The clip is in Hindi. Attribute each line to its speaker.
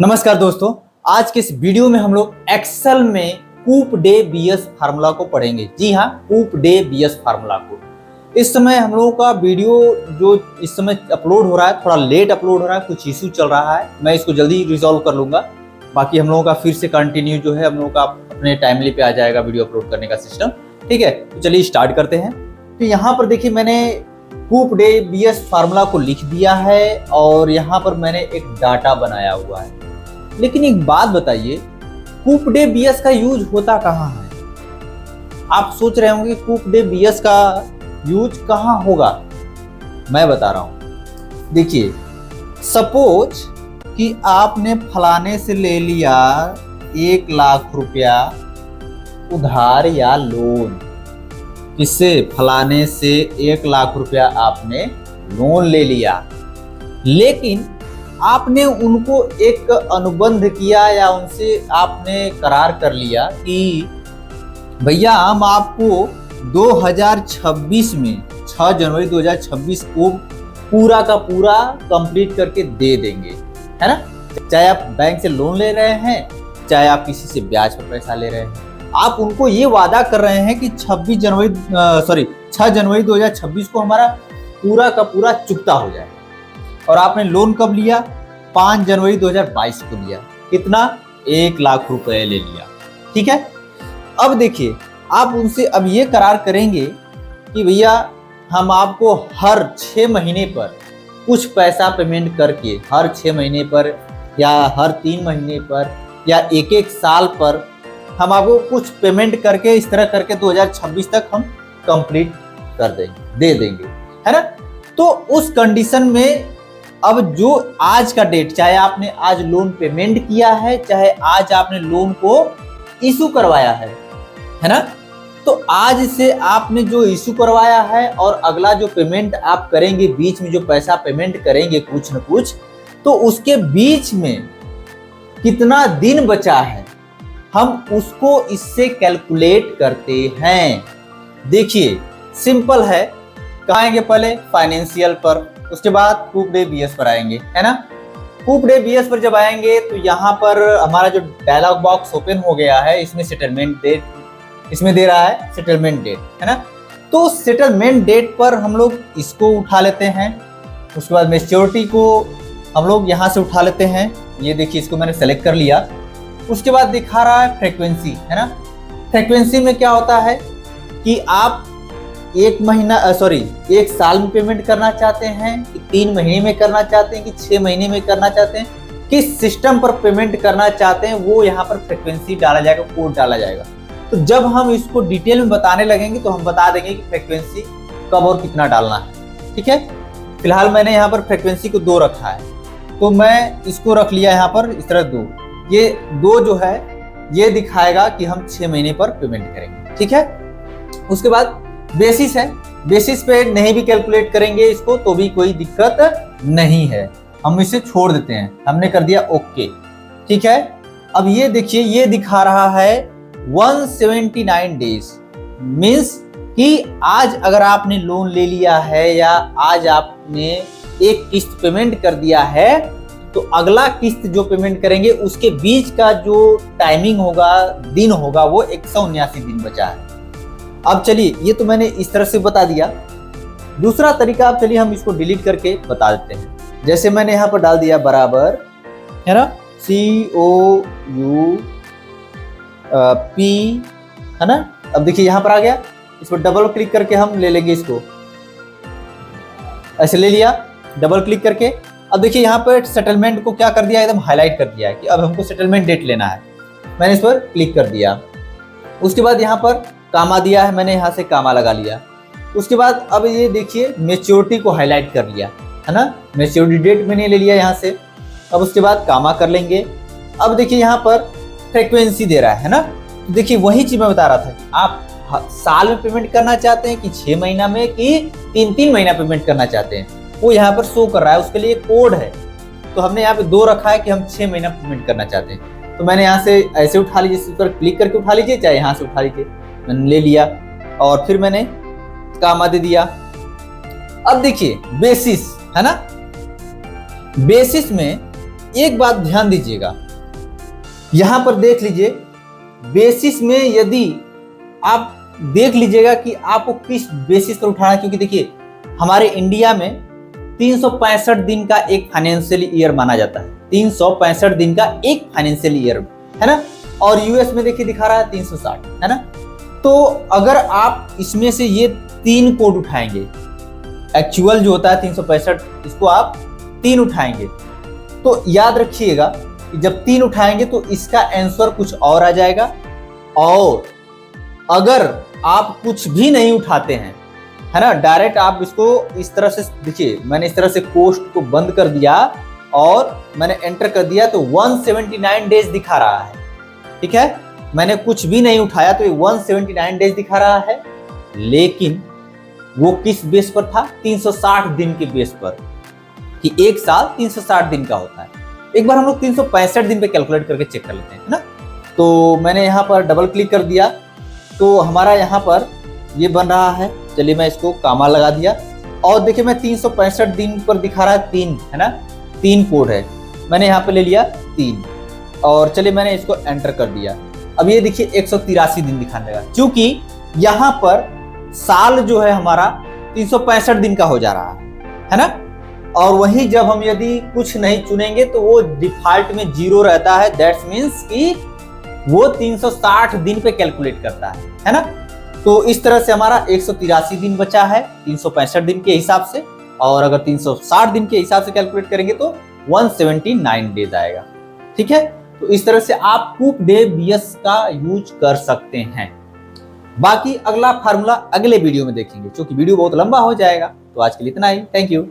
Speaker 1: नमस्कार दोस्तों, आज के इस वीडियो में हम लोग एक्सेल में कूप डे बीएस फार्मूला को पढ़ेंगे। जी हाँ, कूप डे बीएस फार्मूला को। इस समय हम लोगों का वीडियो जो इस समय अपलोड हो रहा है थोड़ा लेट अपलोड हो रहा है, कुछ इशू चल रहा है। मैं इसको जल्दी रिजॉल्व कर लूंगा। बाकी हम लोगों का फिर से कंटिन्यू जो है हम लोगों का अपने टाइमली पे आ जाएगा वीडियो अपलोड करने का सिस्टम। ठीक है, तो चलिए स्टार्ट करते हैं। तो यहाँ पर देखिए मैंने कूप डे बीएस फार्मूला को लिख दिया है और यहाँ पर मैंने एक डाटा बनाया हुआ है। लेकिन एक बात बताइए, कूप डे बीएस का यूज होता कहाँ है? आप सोच रहे होंगे कूप डे बीएस का यूज कहाँ होगा। मैं बता रहा हूं। देखिए, सपोज कि आपने फलाने से ले लिया 1,00,000 रुपया उधार या लोन। किससे? फलाने से 1,00,000 रुपया आपने लोन ले लिया, लेकिन आपने उनको एक अनुबंध किया या उनसे आपने करार कर लिया कि भैया हम आपको 2026 में 6 जनवरी 2026 को पूरा का पूरा कंप्लीट करके दे देंगे, है ना। चाहे आप बैंक से लोन ले रहे हैं, चाहे आप किसी से ब्याज पर पैसा ले रहे हैं, आप उनको ये वादा कर रहे हैं कि 6 जनवरी 2026 को हमारा पूरा का पूरा चुकता हो जाए। और आपने लोन कब लिया? 5 जनवरी 2022 को लिया। कितना? 1,00,000 रुपए ले लिया। ठीक है। अब देखिए, आप उनसे अब ये करार करेंगे कि भैया हम आपको हर 6 महीने पर कुछ पैसा पेमेंट करके, हर 6 महीने पर या हर 3 महीने पर या एक साल पर हम आपको कुछ पेमेंट करके इस तरह करके 2026 तक हम कंप्लीट कर देंगे, दे देंगे, है ना। तो उस कंडीशन में अब जो आज का डेट, चाहे आपने आज लोन पेमेंट किया है, चाहे आज आपने लोन को इशू करवाया है ना, तो आज से आपने जो इशू करवाया है और अगला जो पेमेंट आप करेंगे, बीच में जो पैसा पेमेंट करेंगे कुछ न कुछ, तो उसके बीच में कितना दिन बचा है हम उसको इससे कैलकुलेट करते हैं। देखिए सिंपल है। कहाँ आएंगे? पहले फाइनेंशियल पर, उसके बाद कूप डे बीएस पर आएंगे, है ना। कूप डे बीएस पर जब आएंगे तो यहाँ पर हमारा जो डायलॉग बॉक्स ओपन हो गया है, इसमें सेटलमेंट डेट, इसमें दे रहा है सेटलमेंट डेट, है ना। तो सेटलमेंट डेट पर हम लोग इसको उठा लेते हैं। उसके बाद मैच्योरिटी को हम लोग यहाँ से उठा लेते हैं। ये देखिए, इसको मैंने सेलेक्ट कर लिया। उसके बाद दिखा रहा है फ्रीक्वेंसी, है ना। फ्रीक्वेंसी में क्या होता है कि आप 1 साल में पेमेंट करना चाहते हैं, कि 3 महीने में करना चाहते हैं, कि 6 महीने में करना चाहते हैं, किस सिस्टम पर पेमेंट करना चाहते हैं, वो यहाँ पर फ्रीक्वेंसी डाला जाएगा, कोड डाला जाएगा। तो जब हम इसको डिटेल में बताने लगेंगे तो हम बता देंगे कि फ्रीक्वेंसी कब और कितना डालना है। ठीक है। फिलहाल मैंने यहाँ पर फ्रीक्वेंसी को 2 रखा है, तो मैं इसको रख लिया यहाँ पर इस तरह 2। ये 2 जो है ये दिखाएगा कि हम 6 महीने पर पेमेंट करेंगे। ठीक है। उसके बाद बेसिस है, बेसिस पे नहीं भी कैलकुलेट करेंगे इसको तो भी कोई दिक्कत नहीं है, हम इसे छोड़ देते हैं। हमने कर दिया ओके। ठीक है। अब ये देखिए, ये दिखा रहा है 179 डेज, मीन्स कि आज अगर आपने लोन ले लिया है या आज आपने एक किस्त पेमेंट कर दिया है, तो अगला किस्त जो पेमेंट करेंगे उसके बीच का जो टाइमिंग होगा, दिन होगा, वो 179 दिन बचा है। अब चलिए, ये तो मैंने इस तरह से बता दिया। दूसरा तरीका, अब चलिए हम इसको डिलीट करके बता देते हैं। जैसे मैंने यहाँ पर डाल दिया बराबर, है ना, COUP, है ना। अब देखिए यहाँ पर आ गया। इस पर डबल क्लिक करके हम ले लेंगे इसको, ऐसे ले लिया डबल क्लिक करके। अब देखिए यहाँ पर सेटलमेंट को क्या कर दिया, एकदम हाईलाइट कर दिया है कि अब हमको सेटलमेंट डेट लेना है। मैंने इस पर क्लिक कर दिया। उसके बाद यहाँ पर कामा दिया है, मैंने यहाँ से कामा लगा लिया। उसके बाद अब ये देखिए मैच्योरिटी को हाईलाइट कर लिया, है ना। मैच्योरिटी डेट मैंने ले लिया यहाँ से। अब उसके बाद कामा कर लेंगे। अब देखिए यहाँ पर फ्रीक्वेंसी दे रहा है ना। देखिए वही चीज मैं बता रहा था कि आप साल में पेमेंट करना चाहते हैं कि 6 महीना में, कि 3 महीना पेमेंट करना चाहते हैं, वो यहाँ पर शो कर रहा है। उसके लिए कोड है, तो हमने यहाँ पे 2 रखा है कि हम 6 महीना पेमेंट करना चाहते हैं। तो मैंने यहाँ से ऐसे उठा लीजिए, इस पर क्लिक करके उठा लीजिए, चाहे यहाँ से उठा लीजिए। मैंने ले लिया और फिर मैंने कामा दे दिया। अब देखिए बेसिस, है ना। बेसिस में एक बात ध्यान दीजिएगा, यहां पर देख लीजिए बेसिस में, यदि आप देख लीजिएगा कि आपको किस बेसिस पर उठाना है, क्योंकि देखिए हमारे इंडिया में 365 दिन का एक फाइनेंशियल ईयर माना जाता है, 365 दिन का एक फाइनेंशियल ईयर है ना, और यूएस में देखिए दिखा रहा है 360 है ना। तो अगर आप इसमें से ये 3 कोड उठाएंगे, एक्चुअल जो होता है 365, इसको आप 3 उठाएंगे, तो याद रखिएगा कि जब 3 उठाएंगे तो इसका आंसर कुछ और आ जाएगा। और अगर आप कुछ भी नहीं उठाते हैं है ना, डायरेक्ट आप इसको इस तरह से, देखिए मैंने इस तरह से कोस्ट को बंद कर दिया और मैंने एंटर कर दिया तो 179 डेज दिखा रहा है, ठीक है। मैंने कुछ भी नहीं उठाया तो ये 179 डेज दिखा रहा है, लेकिन वो किस बेस पर था, 360 दिन के बेस पर, कि एक साल 360 दिन का होता है। एक बार हम लोग 365 दिन पे कैलकुलेट करके चेक कर लेते हैं, है ना। तो मैंने यहाँ पर डबल क्लिक कर दिया तो हमारा यहाँ पर ये बन रहा है, चलिए मैं इसको कामा लगा दिया और देखिए मैं 365 दिन पर दिखा रहा है 3, है ना, 3 कोड है, मैंने यहाँ पे ले लिया 3 और चलिए मैंने इसको एंटर कर दिया। अब ये देखिए 183 दिन दिखाने लगा, क्योंकि यहाँ पर साल जो है हमारा 365 दिन का हो जा रहा है ना। और वहीं जब हम यदि कुछ नहीं चुनेंगे तो वो डिफॉल्ट में 0 रहता है, दैट्स मीन्स कि वो 360 दिन पे कैलकुलेट करता है ना। तो इस तरह से हमारा 183 दिन बचा है 365 दिन के हिसाब से, और अगर 360 दिन के हिसाब से कैलकुलेट करेंगे तो 179 डेज आएगा, ठीक है। तो इस तरह से आप कूप डे बीएस का यूज कर सकते हैं। बाकी अगला फार्मूला अगले वीडियो में देखेंगे, क्योंकि वीडियो बहुत लंबा हो जाएगा। तो आज के लिए इतना ही, थैंक यू।